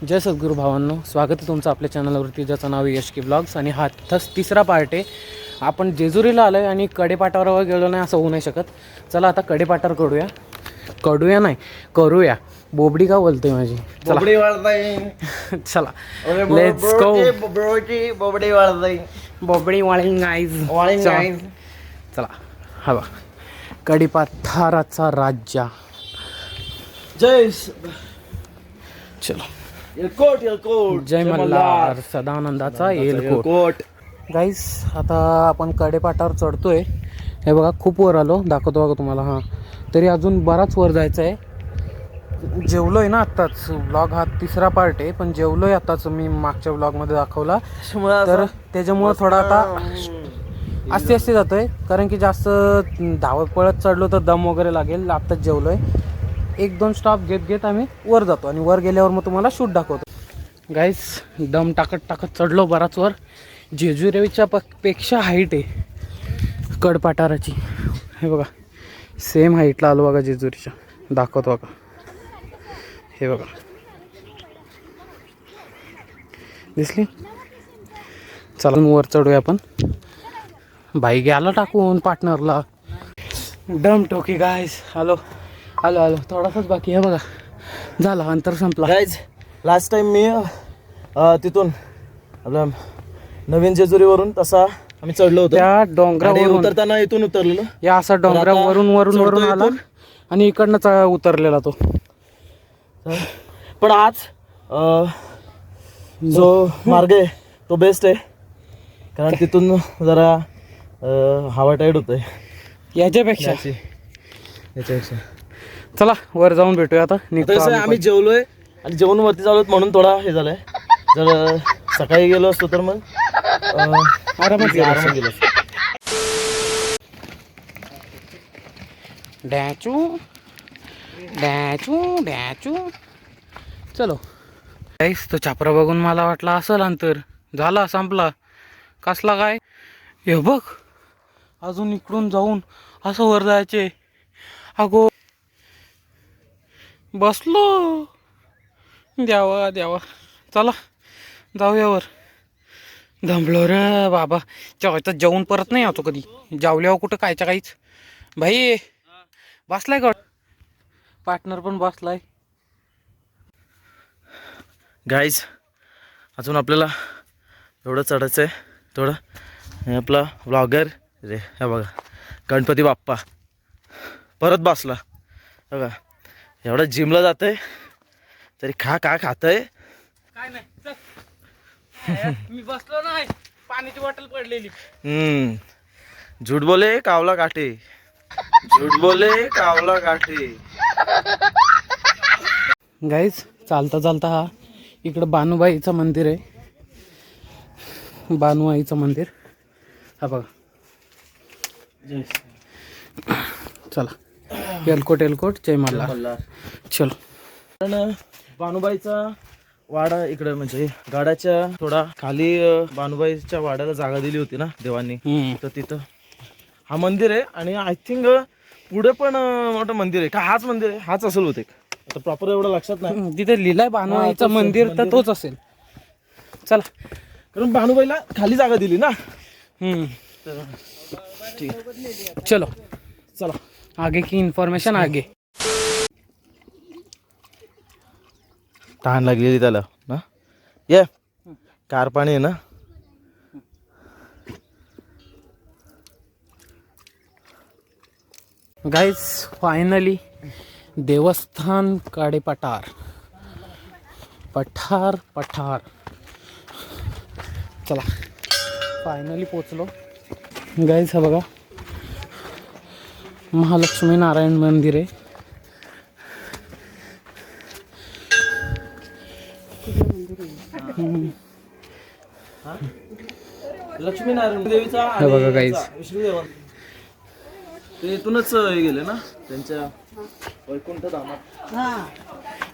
जय सद्गुरू भावांनो, स्वागत आहे तुमचं आपल्या चॅनलवरती, ज्याचं नाव यश की ब्लॉग्स. आणि हा तिसरा पार्ट आहे. आपण जेजुरीला आलो आहे आणि कडेपाटावर गेलो नाही असं होऊ नाही शकत. चला आता कडेपाटावर करूया. बोबडी का बोलतोय माझी? बोबडी वाळताय. चला लेट्स गो. बोबडी वाळताय. बोबडी वाळिंग गाईज. चला हवा कडेपाठाराचा राज्य. जय चलो येलकोट जय मल्हार सदानंदाचा येलकोट. गाईस आता आपण कडेपाटावर चढतोय. हे बघा खूप वर आलो, दाखवतो बघा तुम्हाला. हां तरी अजून बराच वर जायचं आहे. जेवलो आहे ना आत्ताच. ब्लॉग हा तिसरा पार्ट आहे, पण जेवलो आहे आत्ताच. मी मागच्या ब्लॉगमध्ये दाखवला, तर त्याच्यामुळं थोडा आता आस्ते जातो आहे. कारण की जास्त धावत पळत चढलो तर दम वगैरे लागेल. आत्ताच जेवलो आहे. 1-2 स्टॉप घेत आम्ही वर जातो आणि वर गेल्यावर मग तुम्हाला शूट दाखवतो. गाईस दम टाकत चढलो बराच वर. जेजुरीच्या पेक्षा हाईट आहे कडपाटाराची. हे बघा सेम हाईटला आलो बघा जेजुरीच्या. दाखवतो बघा, हे बघा दिसली. चला वर चढूया आपण. बाई गेला टाकून पार्टनरला. दम टोकी गाईस. हॅलो थोडासाच बाकी आहे बघा, झाला अंतर संपला. गाईज लास्ट टाइम मी तिथून आपलं नवीन जेजुरीवरून तसा आम्ही चढलो होतो. त्या डोंगरावर उतरताना इथून उतरलेलो. या असा डोंगरावरून आला आणि इकडनं उतरलेला तो. पण आज जो मार्ग आहे तो बेस्ट आहे, कारण तिथून जरा हवा टाईट होतोय याच्यापेक्षा. याच्यापेक्षा चला वर जाऊन भेटूया आता. आम्ही जेवलोय आणि जेवण वरती चालू म्हणून थोडा हे झालाय. जर सकाळी गेलो असतो तर मग आरामात गेलो. डॅचू चलो. काहीच तो छापरा बघून मला वाटला असेल अंतर. झाला संपला. कसला काय हे बघ, अजून इकडून जाऊन असं वर जायचे. अगो बसलो. द्यावा चला जाऊया वर. दमलो रे बाबा. जेवायचं जेवून परत नाही येतो कधी. जेवल्यावर कुठं काहीच. भाई बसलाय का? पार्टनर पण बसलाय. गाईज अजून आपल्याला एवढं चढायचं आहे थोडं. हे आपला ब्लॉगर रे, हे बघा गणपती बाप्पा परत बसला. बघा एवढं जिमला जातंय तरी का खातंय. काय नाही मी बसलो नाही, पाण्याची बॉटल पडलेली. झूठ बोले कावला काटे. गाईज चालता हा इकडं बानुबाईचं मंदिर आहे. बानुआईचं मंदिर हा बघा. चला एलकोट जय मल्हार. चलो. कारण बानुबाईचा वाडा इकडे म्हणजे गाडाच्या थोडा खाली बानुबाईच्या वाड्याला जागा दिली होती ना देवांनी. तर तिथं हा मंदिर आहे. आणि आय थिंक पुढे पण मोठं मंदिर आहे का? हाच मंदिर आहे, हाच असेल होते. आता प्रॉपर एवढं लक्षात नाही. तिथे लिहिलंय बानुआईचं मंदिर, तर तोच असेल. चला, कारण बानुबाईला खाली जागा दिली ना. ठीक आहे चलो. चला आगे की इन्फॉर्मेशन आगे. तहान लागलेली त्याला ना. ये कार पाणी आहे ना. गाईज फायनली देवस्थान कडेपाटार. पठार चला फायनली पोचलो. गाईज हा बघा महालक्ष्मी नारायण मंदिर आहे. लक्ष्मीनारायण देवीचा हे बघा गाईज. ते इथूनच हे गेले ना त्यांच्या वैकुंठ धामात.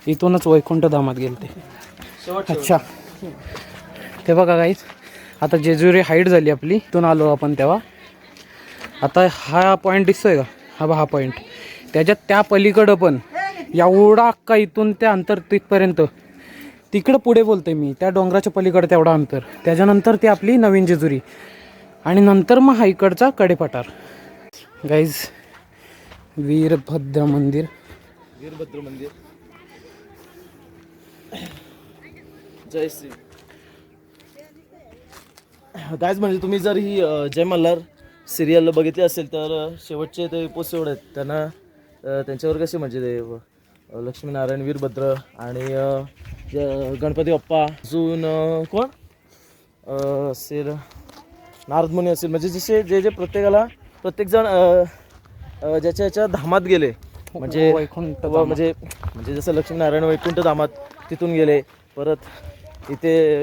इथूनच वैकुंठ धामात गेले ते. अच्छा ते बघा गाईज, आता जेजुरी हाईट झाली आपली. इथून आलो आपण तेव्हा. आता हा पॉईंट दिसतोय का? हा पॉईंट. त्याच्यात त्या पलीकडं पण एवढा अख्खा इथून त्या अंतर तिथपर्यंत तिकडं पुढे बोलतोय मी, त्या डोंगराच्या पलीकडे तेवढा अंतर. त्याच्यानंतर ती आपली नवीन जेजुरी आणि नंतर मग हा इकडचा कडेपठार. गाईज वीरभद्र मंदिर. वीरभद्र मंदिर. जय श्री गाईज. म्हणजे तुम्ही जर ही जय मल्हार सिरियल बघितली असेल तर शेवटचे ते एपिसोड आहेत त्यांना त्यांच्यावर कसे म्हणजे ते लक्ष्मीनारायण वीरभद्र आणि गणपती बाप्पा अजून कोण असेल नारदमुनी असेल म्हणजे जसे जे जे प्रत्येकजण ज्याच्या याच्या धामात गेले म्हणजे वैकुंठ म्हणजे म्हणजे जसं लक्ष्मीनारायण वैकुंठ धामात तिथून गेले. परत इथे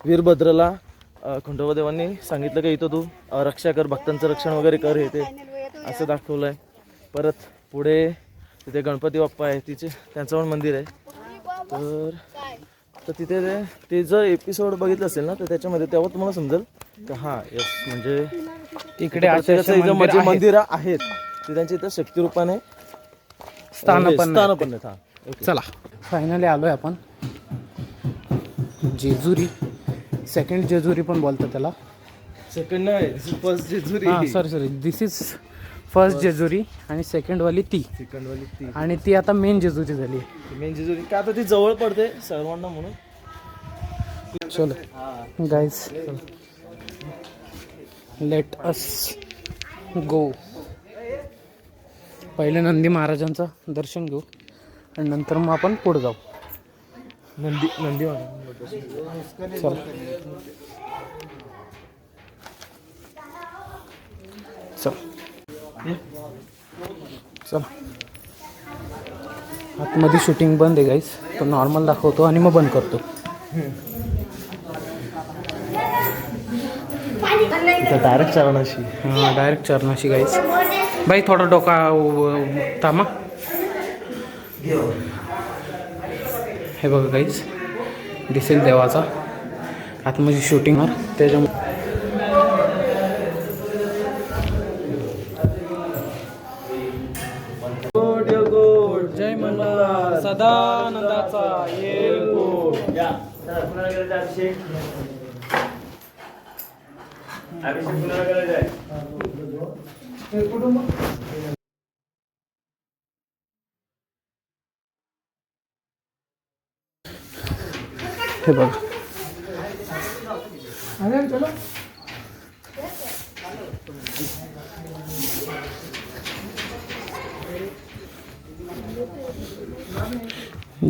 वीरभद्रला खंडोबा देवांनी सांगितलं की इथं तू रक्षा कर, भक्तांचं रक्षण वगैरे कर, हे ते असं दाखवलं आहे. परत पुढे तिथे गणपती बाप्पा आहे, त्यांचं पण मंदिर आहे. तर तिथे ते जर एपिसोड बघितलं असेल ना तर त्याच्यामध्ये तेव्हा तुम्हाला समजेल की हां यस म्हणजे इकडे मंदिरं आहेत ते त्यांच्या इथं शक्तिरूपाने स्थानपन्न आहेत. हां चला फायनली आलोय आपण जेजुरी. सेकंड जेजुरी पण बोलतात त्याला. सेकंड नाही, फर्स्ट जेजुरी. हां sorry this is first Jejuri आणि सेकंड वाली ती आणि ती आता मेन जेजुरी झाली. मेन जेजुरी का आता ती जवळ पडते सर्वांना म्हणून. चलो गाईज लेट अस गो. पहिले नंदी महाराजांचं दर्शन घेऊ आणि नंतर मग आपण पुढे जाऊ. नंदी चल चल चल. आतमध्ये शूटिंग बंद आहे गाईस, तो नॉर्मल दाखवतो आणि मग बंद करतो. डायरेक्ट चरणाशी. हां डायरेक्ट चरणाशी गाईस. बाई थोडा डोका थांबा. हे बघा गाईस दिसेल देवाचा आतमध्ये शूटिंग त्याच्यामुळे. जय मल्हार सदानंदाचा येल गोड. हे बघा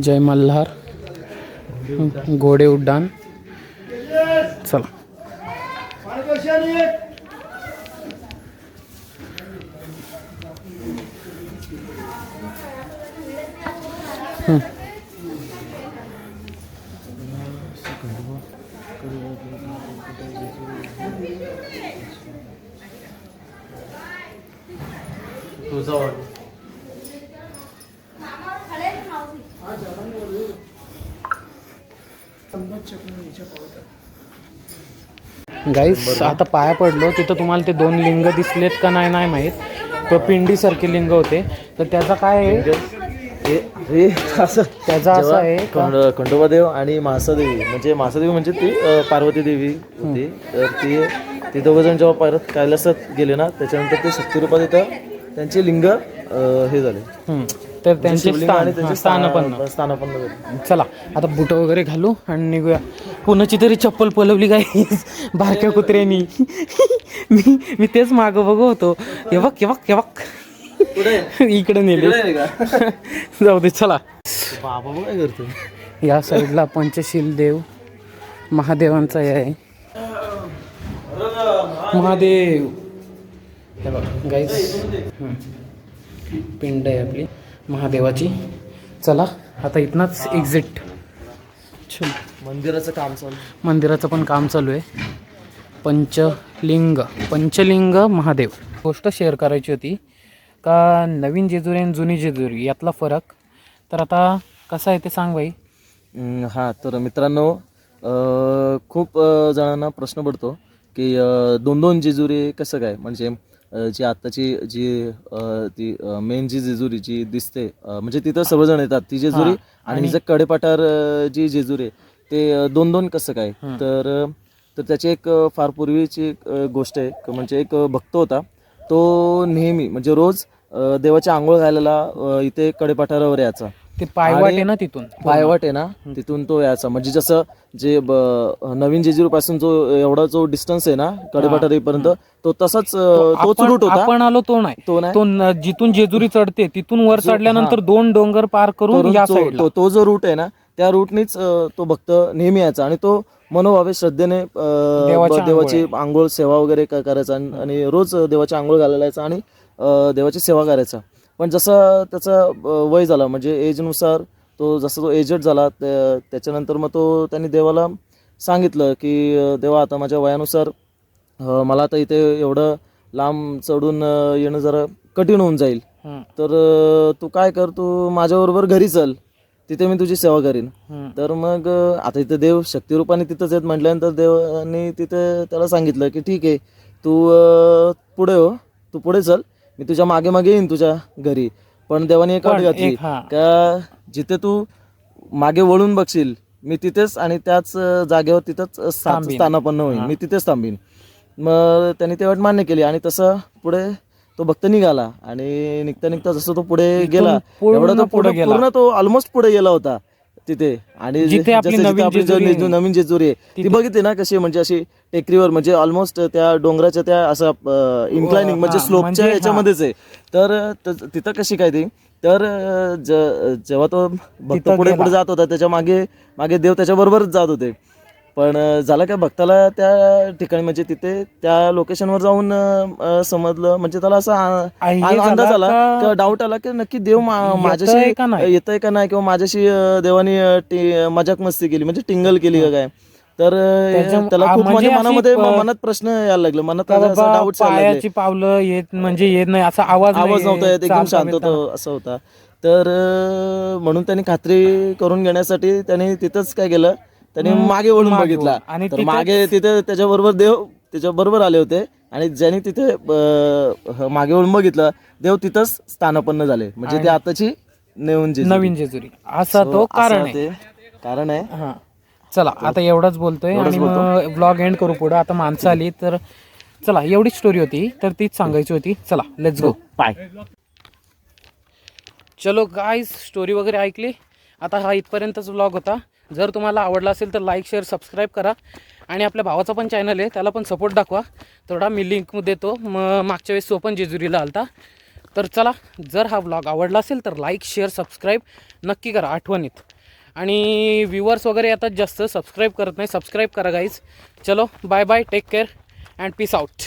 जय मल्हार घोडे उड्डाण. चला गाईस आता पाया पडलो तिथं तुम्हाला ते 2 लिंग दिसलेत का नाही नाही माहीत, पण पिंडीसारखे लिंग होते. तर त्याचा काय आहे त्याचा असं आहे खंडोबा देव आणि महासादेवी म्हणजे ती पार्वती देवी होती. तर ती दोघं जण जेव्हा परत कैलासात गेले ना त्याच्यानंतर ते शक्तिरूपात इथं त्यांचे लिंग हे झाले. तर त्यांचे स्थानपन्न. झाले. चला आता बुट वगैरे घालू आणि निघूया. कुणाची तरी चप्पल पलवली काय बारक्या कुत्र्यानी. मी तेच मागं बघू होतो. हे बघ इकडे नेले. जाऊ दे चला. बाबा काय करतो. या साईडला पंचशील देव महादेवांचा आहे. महादेव हे बघ गाईस पिंड आहे आपली महादेवाची. चला आता इथनच एक्झिट. मंदिराचं पण काम चालू आहे. पंचलिंग महादेव. गोष्ट शेअर करायची होती का नवीन जेजुरी आणि जुनी जेजुरी यातला फरक. तर आता कसं आहे ते सांग बाई. हां तर मित्रांनो खूप जणांना प्रश्न पडतो की 2 जेजुरी कसं काय, म्हणजे जी आत्ताची जी ती मेन जी जेजुरी जी दिसते म्हणजे तिथं सर्वजण येतात ती जेजुरी आणि हिचं कडेपाठार जी जेजुरी आहे ते दोन दोन कसं काय तर त्याची एक फार पूर्वीची एक गोष्ट आहे म्हणजे एक भक्त होता तो नेहमी म्हणजे रोज देवाची आंघोळ घालायला इथे कडेपाठारावर यायचा. ते पायवाट आहे ना तिथून पायवाट आहे ना तिथून तो यायचा म्हणजे जसं जे नवीन जेजुरी पासून जो एवढा जो डिस्टन्स आहे ना कडेपाठारीपर्यंत तो तसाच तोच रूट होता. आपण आलो तो नाही तो जिथून जेजुरी चढते तिथून वर चढल्यानंतर 2 डोंगर पार करून या साईडला तो जो रूट आहे ना त्या रूटनीच तो भक्त नेहमी यायचा आणि तो मनोभावे श्रद्धेने देवाची आंघोळ सेवा वगैरे करायचा आणि रोज देवाची आंघोळ घालायला यायचा आणि देवाची सेवा करायचा. पण जसं त्याचं वय झालं म्हणजे एजनुसार जसा तो एजेड झाला त्याच्यानंतर मग त्यांनी देवाला सांगितलं की देवा आता माझ्या वयानुसार मला आता इथे एवढं लांब चढून येणं जरा कठीण होऊन जाईल तर तू काय कर तू माझ्याबरोबर घरी चल तिथे मी तुझी सेवा करीन. तर मग आता इथे देव शक्तिरूपाने तिथंच येत म्हटल्यानंतर देवाने तिथे त्याला सांगितलं की ठीक आहे तू पुढे चल मी तुझ्या मागे मागे येईन तुझ्या घरी. पण देवाने एक अट घातली का जिथे तू मागे वळून बघशील मी तिथेच आणि त्याच जागेवर तिथंच स्थानापन्न होईल मी तिथेच थांबीन. मग त्यांनी ते अट मान्य केली आणि तसं पुढे तो भक्त निघाला आणि निघता जसं तो पुढे गेला एवढा तो पूर्ण तो ऑलमोस्ट पुढे गेला होता तिथे. आणि नवीन जेजुरी आहे ती बघितली ना कशी म्हणजे अशी टेकडीवर म्हणजे ऑलमोस्ट त्या डोंगराच्या त्या असं इन्क्लाइनिंग म्हणजे स्लोपच्या याच्यामध्येच आहे. तर तिथं कशी काय ती तर जेव्हा तो भक्त पुढे जात होता त्याच्या मागे देव त्याच्या बरोबरच जात होते. पण झालं काय भक्ताला त्या ठिकाणी म्हणजे तिथे त्या लोकेशनवर जाऊन समजलं म्हणजे त्याला असा अंदाज आला डाऊट आला की नक्की देव माझ्याशी येतंय का नाही किंवा माझ्याशी देवानी मजाक मस्ती केली म्हणजे टिंगल केली का काय. तर त्याला खूप म्हणजे मनात प्रश्न यायला लागले मनात डाऊट पावलं येत नाही असा आवाज नव्हता येत एकदम शांत होतं असं होता. तर म्हणून त्यांनी खात्री करून घेण्यासाठी त्यांनी तिथंच काय केलं त्यांनी मागे वळून बघितला आणि मागे तिथे त्याच्याबरोबर आले होते आणि ज्यांनी तिथे मागे वळून बघितलं देव तिथंच स्थानापन्न झाले म्हणजे ते आताची नवीन जेजुरी असा तो कारण आहे. चला आता एवढंच बोलतोय आणि मग व्लॉग एंड करू पुढे. आता माणसं आली तर चला एवढीच स्टोरी होती तर तीच सांगायची होती. चला लेट्स गो बाय. चलो गाईज स्टोरी वगैरे ऐकली. आता हा इथपर्यंतच व्लॉग होता. जर तुम्हाला आवडला असेल तर लाईक शेअर सबस्क्राईब करा आणि आपल्या भावाचा पण चॅनल आहे त्याला पण सपोर्ट दाखवा. थोडा मी लिंक देतो मागच्या वेळेस तो पण जेजुरीला आलता. तर चला जर हा व्लॉग आवडला असेल तर लाईक शेअर सबस्क्राईब नक्की करा आठवणीत. आणि व्ह्यूअर्स वगैरे येतात जास्त सबस्क्राईब करत नाही सबस्क्राईब करा गाईज. चलो bye bye take care and peace out.